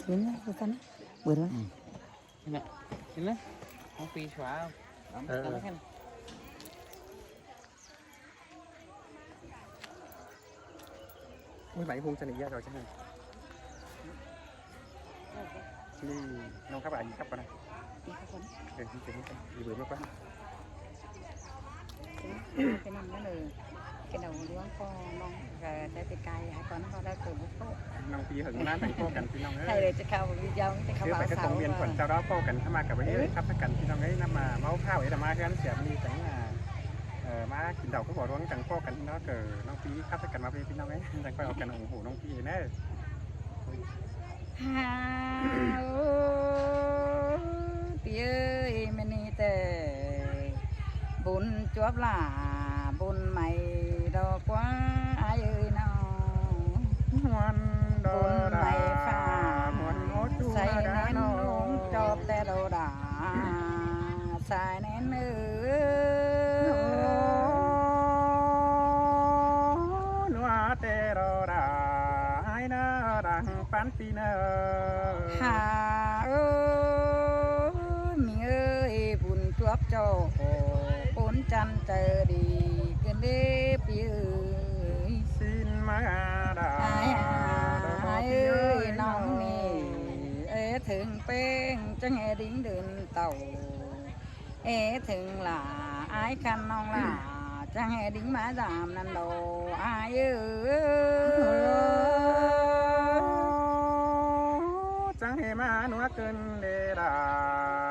Ini sana bữa Nè, nhìn đó, không phi xóa không? Kan. Mấy bảy vuông trên này ra rồi chứ hả? Đi nông khắp lại gì khắp vào đây. Đi đi bữa mới quá. cái năm đó là cái đầu đuống co non rồi trái cây cay hai con nó đã từ bút tốt Nông phi hưởng lá này có cảnh phi nông ấy. hay làจะเข้าวิจารณ์จะเข้า Nếu phải cái công viên quần sau đó có cảnh tham gia cả với khắp tất cảnh phi nông ấy năm mà máu phao ấy là mai cái anh sẽ đi cảnh là má kinh đầu có bỏ đuống chẳng có cảnh đó cờ nông phi khắp tất cảnh mà phi nông ấy chẳng phải ở cảnh ủng hộ nông phi nữa. Ơi mình tê bún chuột là bún mày đâu quá ai ơi nào Hoan bún mày pha say nén cho tê đồ đà say nén Noa tê đồ đà ai nó đang phán phi nơ hà ơi mi ơi bún chuột cho bún chăn chờ đi cái đế pi ơi xin má đà ai ơiน้องนี่ถึงเป้งจะแห่ดิ้งเดินเต่าถึงหล่าไอ้คันน้องหล่าจะแห่ดิ้งมาดามนันโดไอ้chẳng hề mà nó cơn đề đà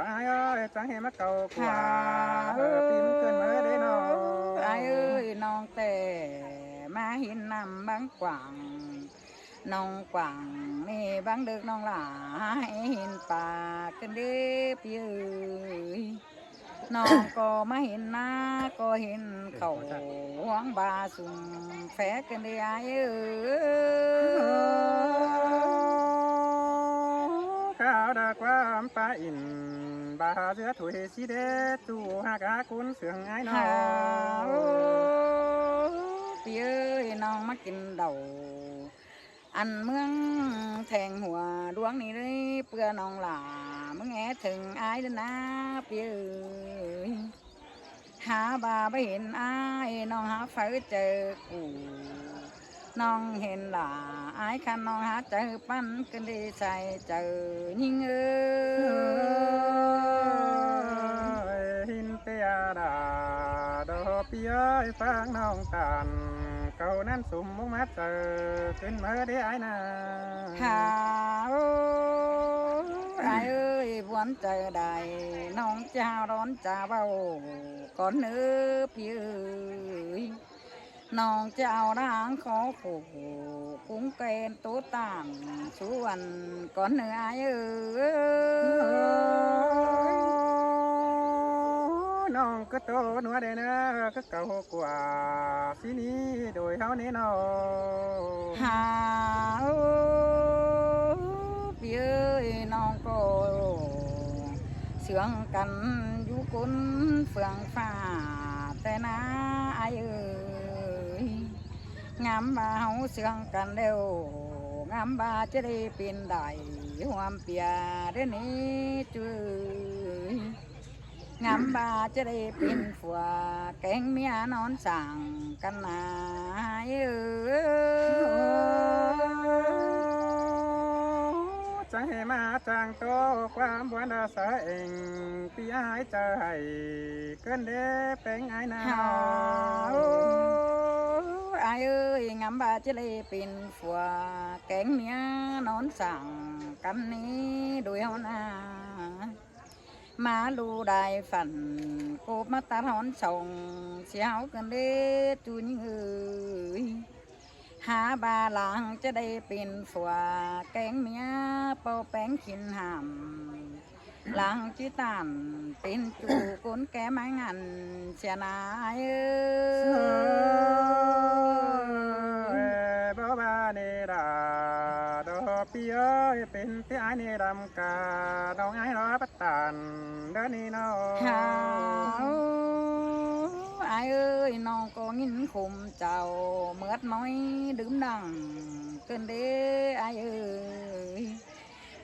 ai ơi chẳng hề mắc cầu quả phim cơn mới đến nó ai ơi non tè mà hin nằm bắn quảng non quảng nè bắn được non là hin pa cơn đế pi ơi non có mà hin na có hin khẩu hoang ba sùng phé cơn đế ai ơi cao đã qua pa in ba giữa tuổi xí đế tu ha cá cuốn sườn ai nó pi ơi non mắc kinh đầu anh mướn thèn hùa đuống này đấy bữa non là mướn nghe thường ai đến á pi ơi hả bà mới hiện ai non hả phải chờ cụ non hiện là ai khăn non hả chờ bắn kinh đi xài chờ nhưng ơi hin tea đà đô pi ơi phang non tàn cầu nan sum muốn mát giờขึ้นmới để ai nè hà ai ơi muốn chờ đài non chào đón chào bao con nữ pi ơi non chào đang khó khổ cũng kèn tố tàng suôn con nữ ai ơi non cứ tô nữa đây nữa cứ cầu quả xí ní đôi háo ní nó hà pi ơi non cô sướng cắn du cún phượng phàแต่นะai ơi ngắm bao sướng cắn đều ngắm baจะได้เป็นได้ความเปียเดี๋ยวนี้จุ้ยงามบาจะได้เป็นผัวแกงเมียนอนสั่งกันนาchẳng hề mà chẳng tôความbuồn đã sợ anh pi ai chờ hay cơn đế bén ai nào ai ơi ngắm bàจะได้เป็นผัวแกงเมียนอนสั่งกันนี้ด้วยเอานามาลูได้ฝันกูมาตาถอนส่งเสียวกันเด้จุนเอ้ยหาบาหลังจะได้เป็นผัวแกงเมียเป่าแป้งขินหำหลังจีตันเป็นจูก้นแกไม้งันเสียนายเอ้ย บ่บาเนดาดอปีเอ้ยเป็นที่ไอ้เนดำกาดองไอ้รอปัตตานเดินนี่น้อ ai ơi non có nghìn khum chào mướt nói đứng đằng cơn đế ai ơi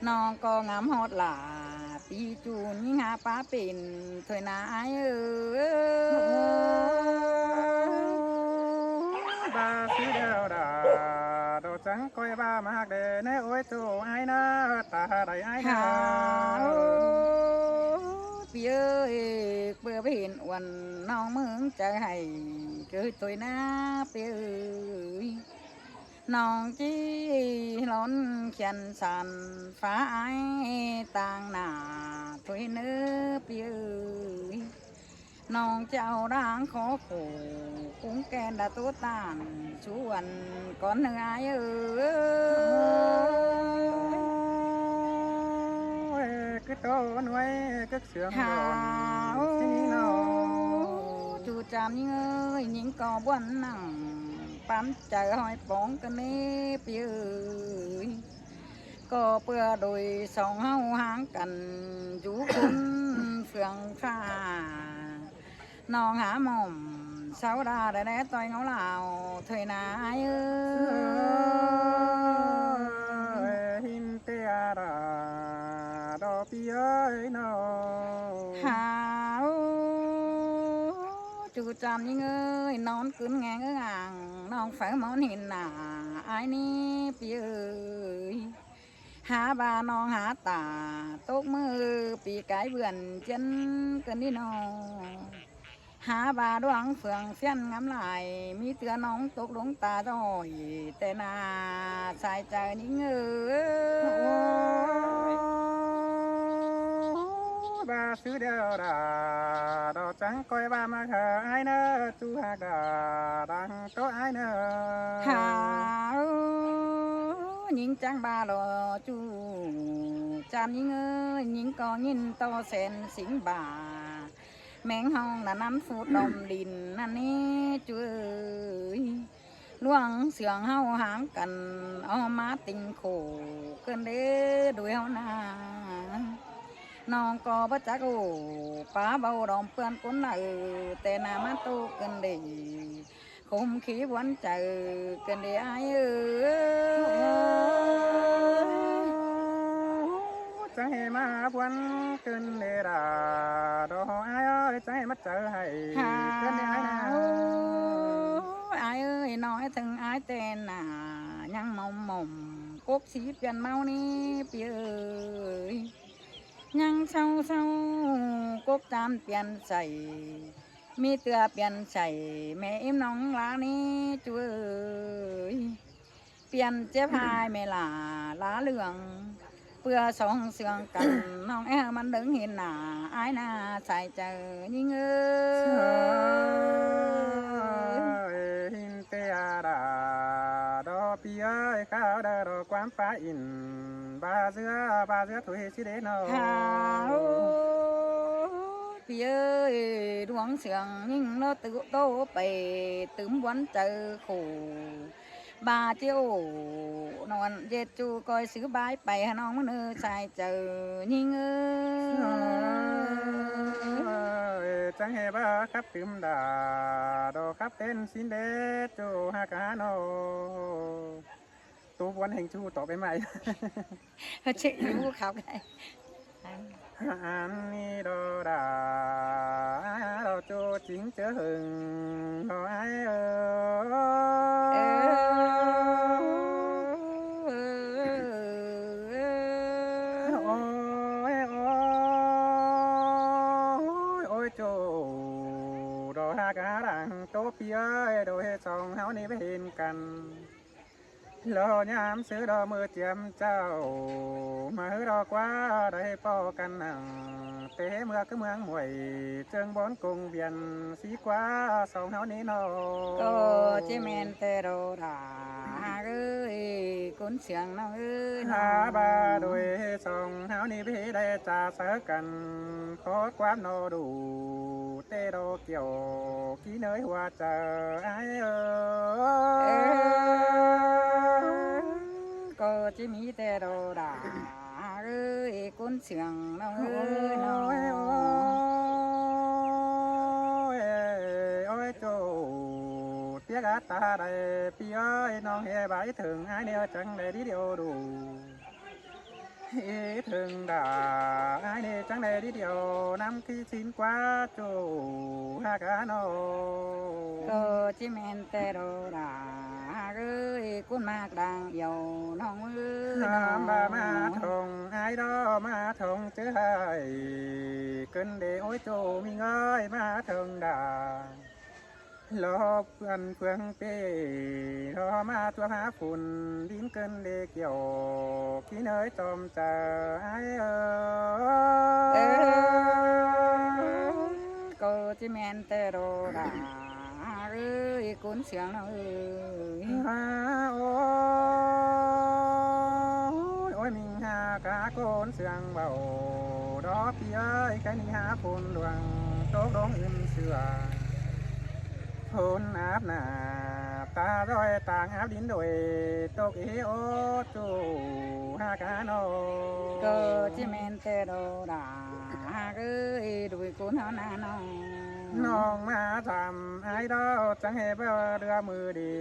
น้องก็งามฮอดหลาปีจูนยิ่งหาป้าเป็นถอยนาไอเอ้ย บาสีเดียวดาดอจังก้อยบามากเดเนโอ้ยโจไอ้นะตาใดไอ้ หา นะ ปีเอ้ยเบื่อไปเห็นวันน้องมึงใจให้เกิดถอยนาปีเอ้ยน้องจีล้นเขียนสันฟ้าไอต่างหน้าถอยเนื้อปีเอ้ยน้องเจ้าร่างขอขู่กุ้งแกนดาตัวตานชวนก่อนเนื้อเอ้ย cứ to nuôi cứ sướng หา rồi xin nó จูจามยิงเอ้ยยิงก่อบ้วนนั่งปั๊มใจหอยปองกันนี้เปียเอ้ยก็เพื่อโดยสองเฮาหางกันอยู่คุณเฟืองฟ้าน้องหาหม่อมสาวดาได้แน่ต่อยเงาเหล่าเถยนาเอ้ย hin te ara do pi ơi nó หาวจูจามยิงเอ้ยนอนกึนแงงอ่างน้องphải mónหินหนาไอ้นี่เปียเอ้ยหาบาน้องหาตาตกมือปีกายเบื่อนเจนกันนี่น้องหาบาดวงเฟืองเสี้ยนงามลายมีเตือน้องตกลงตาจ้อยแต่นาสายใจนิ่งเอ้ย ba sứ đều đà đỏ trắng coi ba mà khờ ai nơ chú hà đà đang có ai nơ หาหญิงจังบาหลอจูจานยิงเอ้ยหญิงก็ยินโตเซนสิงบาแมงห้องน่ะน้ำฟูดมดินนั่นนี่จูเอ้ยล่วงเสียงเฮาหางกันเอามาติงโขเกินเด้ด้วยเฮานาน้องก็บ่จักโอ้ป้าเบาดอมเปื้อนก้นน่ะแต่นามาโตเกินเด้คมขี้วันเจอกันได้ไอ้เอ้ย ใจมาพวนขึ้นเดดาดอไอ้เอ้ยใจมาเจอให้ หา ขึ้นได้ไอ้นะ ไอ้เอ้ยน้อยถึงไอ้เต้นน่ะยังมอมมอมกกสีเปลี่ยนเมานี่เปียเอ้ยยังเศร้าเศร้ากกจามเปลี่ยนใส่มีเตือเปลี่ยนใส่แม่อิ่มน้องลานี่จุ้ยเปลี่ยนเจ็บหายไม่ลาลาเหลืองเปื่อสองเสืองกัน น้องแอมันดึงเห็นหน้าไอ้หน้าใส่เจอยิ่งเอ้ย hin te ara do pi ơi cao đờ do quán phá in ba dưa tuổi chỉ đến nó หาวพี่เอ้ยดวงเสียงยิ่งโนตุโตไปตึมวันเจอขู่บาเจียวนอนเจ็ดจูคอยซื้อบายไปให้น้องมันเออใส่เจอยิ่งเอ้ย chẳng hề ba khắp tìm đà đồ khắp tên xin đế chu ha cá nô tu quan hình chu tổ bên mày เช็ครู้เขาไง anh đi đồ đà đồ chu chính chớ hừng đồ ai ôi chu đồ ha cá đằng tốt pi ơi đồ hết xong háo ni với hình cần lo nhám sứ đo mưa chiếm trao mà hứa đo quá đây po căn nặng tế mưa cứ mương muội trương bốn cùng viền xí quá xong háo ní nó ก็เจแมนเตโรดาเอ้ยกุนเสียงน้องเอ้ย há ba đôi xong háo ní với đây trà sớ cần khó quá nó đủ tê đô kiểu ký nơi hoa chờ ai ơi ก็จะมีแต่โรดาเอ้ยกุนเสียงน้องเอ้ยน้อง ôi chỗ tiếc á ta đây pi ơi non hè bãi thường ai neo chẳng để đi điều đủ ถึงด่าไอ้นี่จังได้ดีเดียวน้ำขี้ชินกว่าจูฮากาโน cơ chỉ men tê đồ đà ơi cuốn mạc đang dầu nong ơi ห้ามบามาทงไอ้ดอมาทงเจอให้เกินเดโอ้ยโจมีเงยมาทงด่ารอเพื่อนเพื่องเป้รอมาตัวหาฝุ่นดิ้นเกินเดเกี่ยวขี้เนยจอมเจอไอ้cơ chỉ men tê đồ đà ơi cuốn xiềng nó ơi โอ้ยโอ้ยมิงหากาโกนเสียงเบาดอกพี่เอ้ยใครนี่หาฝุ่นดวงโต๊ะดงอื่นเสือฝุ่นอาบหนาตาดอยต่างอาบดินโดยตกเอโอจูหากาโน cơ chỉ men tê đồ đà ơi đuổi cuốn nó na nó น้องมาทำไอ้ดอกจังเฮเบอเรือมือดี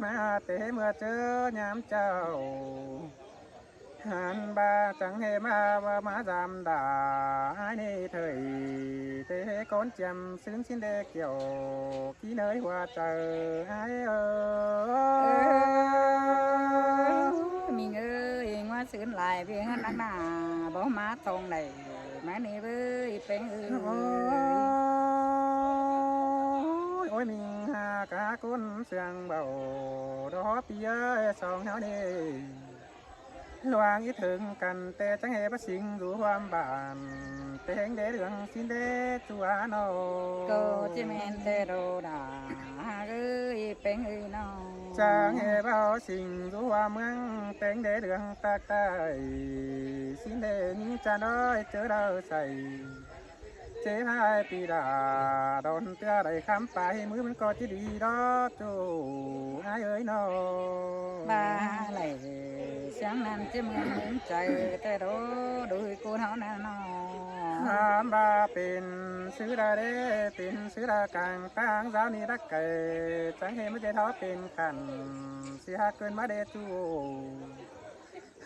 มาเตะเมื่อเจอยามเจ้าหันบาจังเฮมาว่ามาจำด่าไอ้นี่เถยเตะก้นจำซึ้งชิ้นเด็กเกี่ยวขี้เนยหัวเจอไอ้mình ơi ngoa sướng lại vì hơn ăn nà bỏ má thong này má này với bên โอ้ ơi ยโอ้ยมิงหากาก้นเสียงเบาดอกพี่เอ้ยสองเฮานี่ หลวงอีถึงกันแต่จังเหประสิงดูความบานแต่งเดเรื่องสินเดจัวโน cơ chỉ men tê đồ đà ơi bên ơi nó จังเหเบาสิงดูความเมืองแต่งเดเรื่องตากใต้สินเดนี้จะน้อยเจอเราใส่เจ๊พายปีดาโดนเตือได้คำไปมือมันก็จะดีดอจูไอ้เอ้ยโน ba này sáng nay chỉ muốn muốn chạy tê đồ đuổi cô nó na nó ถามบาเป็นซื้อดาเดเป็นซื้อดากลางกลางสาวนี่รักไก่จังเฮไม่ใจท้อเป็นกันเสียเกินมาเดจู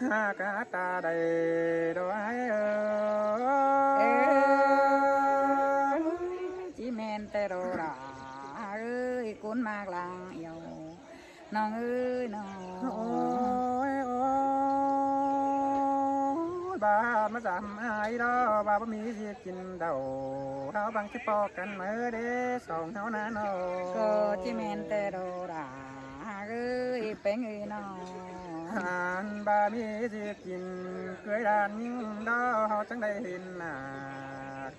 หากาตาใดดอย chỉ men tê đồ đà ơi cuốn mạc làng yêu nó ơi nó โอ้ยโอ้ยบามาจำไอ้ดอบาบ่มีสิกินเดาเฮาบังที่ปอกกันเมื่อเดสองเฮานาโน cơ chỉ men tê đồ đà ơi bên ơi nó หานบามีสิกินเกยดานยิ่งดอเฮาจังได้เห็นหน้า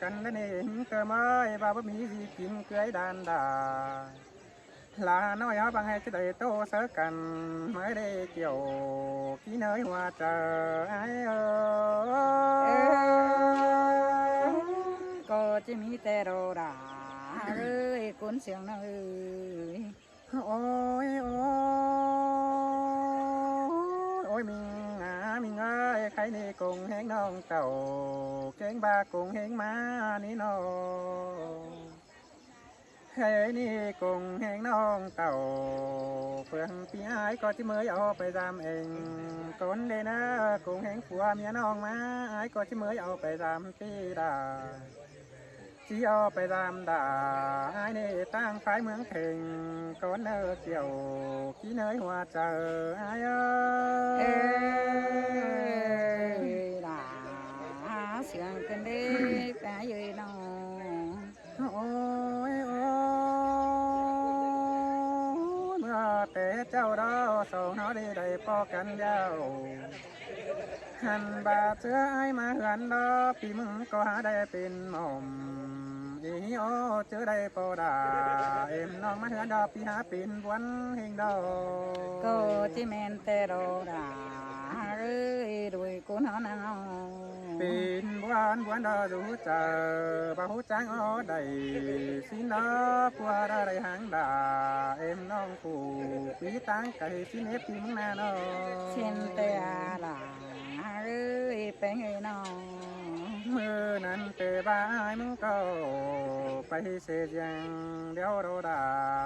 กันได้เห็นเกิดเมื่อบาบ่มีสิกินเกยดานดาลาน้อยเฮาบังให้จะได้โตเสอกันเมื่อได้เกี่ยวขี้เนยหัวเจอไอ้cơ chỉ mi tê đồ đà ơi cuốn xiềng nó ơi โอ้ยโอ้ยโอ้ยมิงมิงเอ้ยใครนี่กงแหงน้องเต่าเก่งบากงแหงมานี่น้องใครนี่กงแหงน้องเต่าเพื่อนพี่ไอ้ก็จะเมื่อยเอาไปจำเองก้นเลยนะกงแหงผัวเมียน้องมาไอ้ก็จะเมื่อยเอาไปจำตีดาจีเอาไปตามด่าไอ้นี่ตั้งไฟเมืองเพ่งก้อนเนอเกี่ยวขี้เนยหัวเจอไอ้ê đà xiềng cần đi cái gì nó โอ้ยโอ้ยเมื่อแต่เจ้าดอสองเฮาได้ปอกันยาวหันบาเสื้อไอ้มาเหือนดอปีมึงก็หาได้เป็นหม่อมอีโอเจอได้ปอดาเอ็มน้องมาเหือนดอปีหาเป็นวันเฮงดอ cơ chỉ men tê đồ đà ơi đuổi cô nó na nó เป็นวันวันดอรู้เจอบาหูจังอ้อใดสินดอปัวดาได้หางดาเอ็มน้องผู้ปีตั้งไก่สิเนปีมึงนาโน xin tê là ơi bên ơi nó มือนั้นเตะบายมึงก็ไปเสียยังเดี๋ยวเราด่า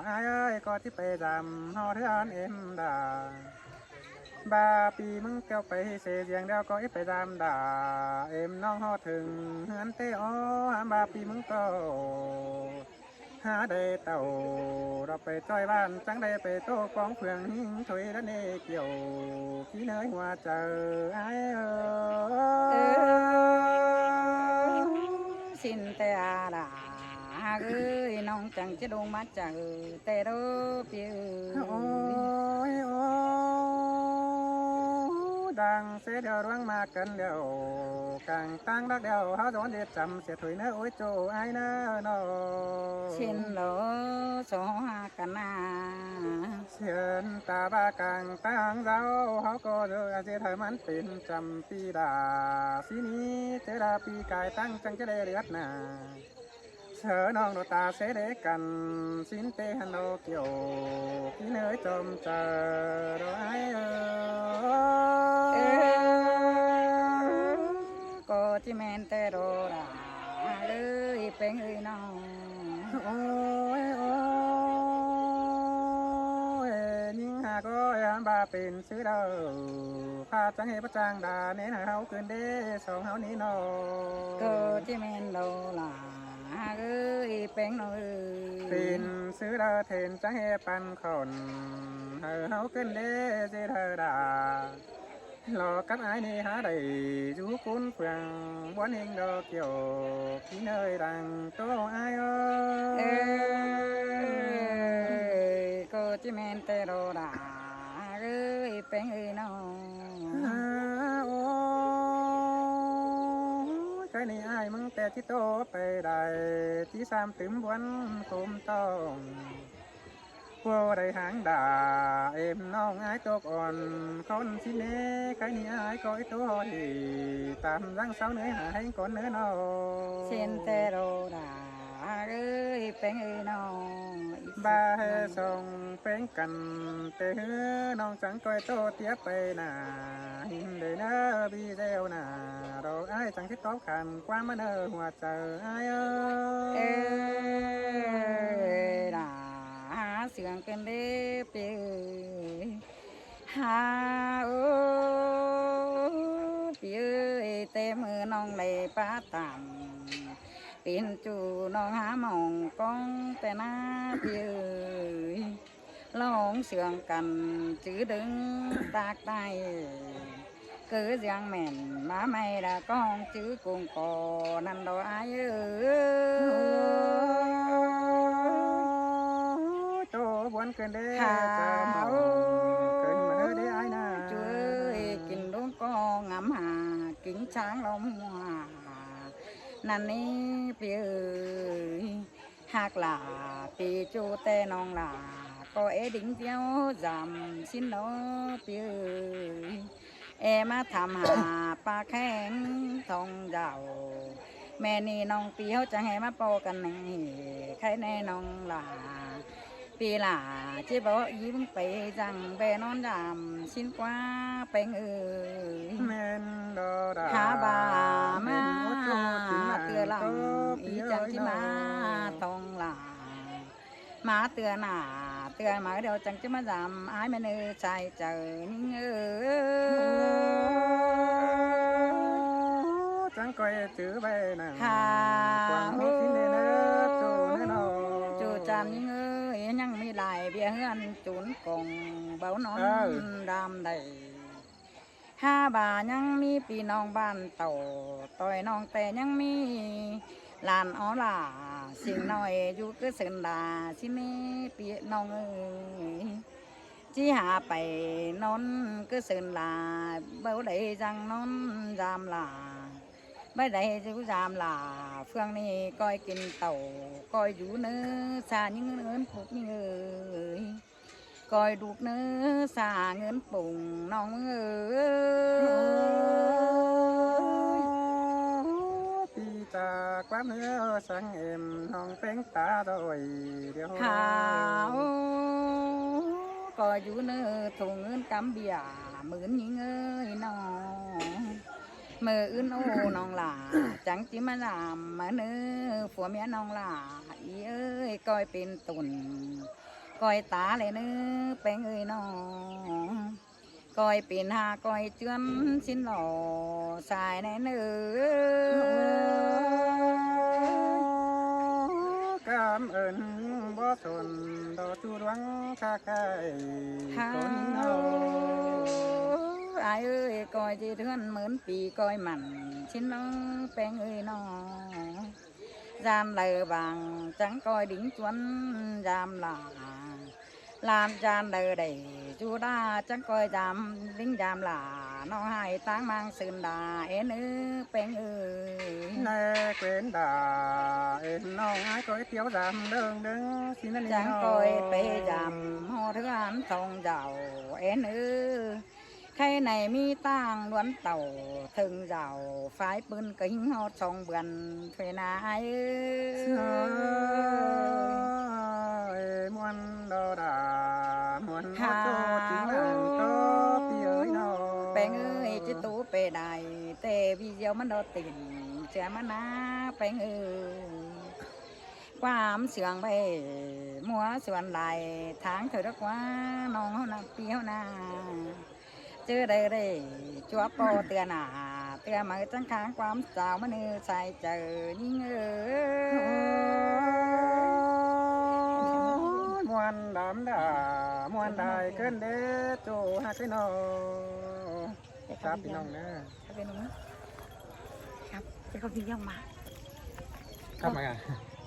ไอ้เอ้ยก็ที่ไปจำหอเทือนเอ็มด่า บาปีมึงเกี่ยวไปเสียเสียงเดียวก็ไปตามด่าเอ็มน้องฮอถึงเฮือนเตอ้อบาปีมึงก็หาได้เต่าเราไปจ้อยบ้านจังได้ไปโต้กองเฟืองหิงถอยแล้วเนเกี่ยวขี้เนยหัวเจอไอ้เออสินแต่อาดาเอ้ยน้องจังจะลงมาเจอแต่รเปีย โอ้ยโอ้ดังเสียเดียวร้องมากันเดียวกลางตั้งรักเดียวเขาโดนเด็ดจำเสียถุยเนื้อโอ้ยโจไอ้เนื้อนอ ชินโลโซฮากันนา เสียนตาบากลางตั้งเราเขาก็เจออาเจไทยมันเป็นจำปีดาสีนี้เจดาปีกายตั้งจังจะได้เรียดนาเธอน้องโนตาเสเดกันสินเตฮันโนเกี่ยวที่เนยจมเจอรอไอเออก็จิแมนแต่โรราเลยเป็นเอ้ยน้อง โอ้ยโอ้ยยิ่งหาก็ยามบาเป็นซื้อเดาพาจังเหประจังดาเน้นเฮาเกินเด้สองเฮานี้นอ ก็จิแมนโรราเอ้ยเป็นน้องเอ้ย เป็นซื้อเดาเทนจังเหปันคนเฮาเกินเด้เจเธอดาหลอกกับไอ้นี่หาได้จูกุนเฟืองบวนเองดอกเกี่ยวที่เนยดังโตไอ้เอ้ยก็จิแมนแต่โรราเอ้ยเป็นเอ้ยน้อง โอ้ใจนี่ไอ้มึงแต่ที่โตไปได้ที่สามตึมบวนโคมต้องพวได้หางด่าเอ็มน้องไอ้ตกอ่อนคนสิเน่ใครนี่ไอ้ก็ไอ้ตัวหอยตามรังเสาเนื้อหาให้ก่อนเนื้อน้อ เช่นแต่โรดาเอ้ยเป็นเอ้ยน้อง บาเฮส่งเป็นกันแต่เฮือน้องจังก้อยโตเตียไปน่าหินเดเนอบีเซลน่าเราไอ้จังที่ตอบขันความมันหัวใจไอ้เอ้ยดาเสียงกันเด้เปียหาโอ้เปียเต็มือน้องในป้าต่ำเป็นจูน้องหาหมองกองแต่หน้าเปียลองเสียงกันจื้อดึงตากได้ cứ giang mèn má mày là con chứ cùng cò nằm đó ai ơi cho buồn cơn đê hà cơn mơ đê ai nà chơi kinh đốn con ngắm hà kính sáng lòng hòa năn ní bì ơi hạc là bì chu tê non là có ế đính tiêu giảm xin nó bì ơi emมาทำหาปลาแข็งทองเจ้าแม่นี่น้องปีเขาจะให้มาโปกันนี่ใครแน่น้องหลาปีหลาจีบอกยิ้มไปจังไปนอนดำชิ้นกว่าไปเอ้ย แม่นดอดา หาบามาเตือหลังอีจังที่มาทองหลามาเตือนหน้าเตือนมาเดี๋ยวจังจะมาจำอายแม่เนื้อใจเจอนิ่งเอ้จังก้อยจื้อใบหนัง ค่ะ กวางมีกินเด้อจูเนื้อ จูจำนิ่งเอ้ยยังมีหลายเบี้ยเฮือนจุนกงเบานอนดำได้ห้าบายังมีปีน้องบ้านเต่าต่อยน้องแต่ยังมีลานอ้อล่าสิ่งน้อยอยู่ก็เสินดาสิเมปีน้องเอ้ยจีหาไปนอนก็เสินลาเบาได้จังนอนจามลาไม่ได้จะจามลาเฟืองนี่ก้อยกินเต่าก้อยอยู่เนื้อสาnhữngเงินปุกนี่เอ้ยก้อยดูกเนื้อสาเงินปุ่งน้องเอ้ยปีจากความเนื้อสังเอ็มน้องเป็นตาโดยเดียว ขาวก็อยู่เนื้อถุงเงินกำเบียเหมือนยิงเอ้ยน้องมืออื่นโอ้น้องหล่าจังจิมาลามมาเนื้อผัวเมียน้องหล่าอีเอ้ยก้อยเป็นตุ่นก้อยตาเลยเนื้อเป็นเอ้ยน้อง coi pin hà coi chuyên xin lò xài này nữ cảm ơn bó xuân đó chu đoán kha khai con hầu ai ơi coi chị thương mướn pì coi mặn xin nó bèn ơi nó giam lời vàng trắng coi đính chuấn giam là làm tràn đời đầy chú đa trắng coi giam đính giam là nó hai táng mang sườn đà ế nữ bèn ơi nè quên đà em non ai coi tiêu giảm đường đứng xin anh chẳng coi bê giảm ho thứ ăn thòng giàu ế nữ khay này mi tang luân tàu thường giàu phái bươn kính ho sông vườn thuê nai muôn đô đà muôn ho cho chính là có pi ơi nó bèn ơi chứ tú bề đài tê videoมันđo tiền chả mà ná bèn ơiความเสื่องไปมัวส่วนไหลทางเธอรักว่าน้องน่ะเปียวนาเจอได้ได้จัวโปเตือนหนาเตือนมาจังค้างความสาวมันเออใส่เจอยิ่งmuôn đám đà muôn đài cơn đế chỗ hai cái nọครับพี่น้องนะครับ เป็นมั้ยครับจะเขาพี่ย่องมา ครับมา